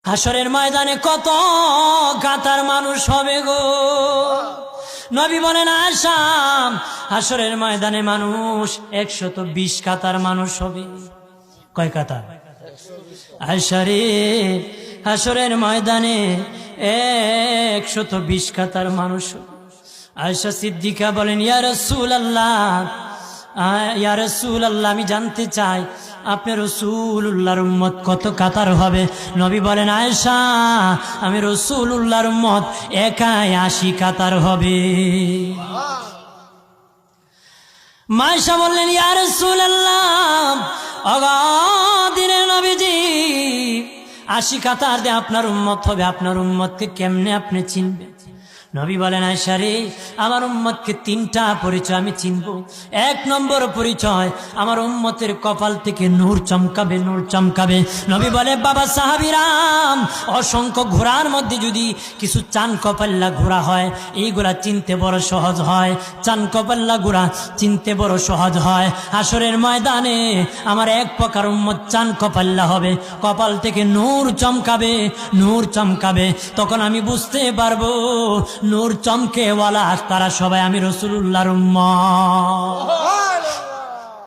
হাসরের ময়দানে কত কাতার মানুষ হবে গো। নবী বলেন আয়েশা, হাসরের ময়দানে মানুষ 120 কাতার মানুষ হবে। কয় কাতার? আয়েশা রে, হাসরের ময়দানে 120 কাতার মানুষ হবে। আয়েশা সিদ্দিকা বলেন ইয়া রাসূলুল্লাহ, ইয়া রাসূলুল্লাহ, আমি জানতে চাই আপনার রাসূলুল্লাহর উম্মত কত কাতার হবে? নবী বলেন আয়েশা, আমি রাসূলুল্লাহর উম্মত একাই 80 কাতার হবে। আয়েশা বললেন ইয়া রাসূলুল্লাহ, অগাদিনের নবীজি 80 কাতার দিয়ে আপনার উম্মত হবে, আপনার উম্মতকে কেমনে আপনি চিনবেন? নবী বলেন আয়েশা রে, আমার উম্মতকে 3টা পরিচয় আমি চিনব। 1 নম্বর পরিচয়, আমার উম্মতের কপাল থেকে নূর চমকাবে, নূর চমকাবে। নবী বলে বাবা সাহাবীরাম, অসংখ্য ঘোড়ার মধ্যে যদি কিছু চান কপাল্লা ঘোড়া হয়, এইগুলা চিনতে বড় সহজ হয়। চান কপাল্লা ঘোড়া চিনতে বড় সহজ হয়। হাসরের ময়দানে আমার এক প্রকার উম্মত চান কপাল্লা হবে, কপাল থেকে নূর চমকাবে, নূর চমকাবে। তখন আমি বুঝতে পারবো নূর চমকেওয়ালা তারা সবাই আমি রাসূলুল্লাহর উম্মত।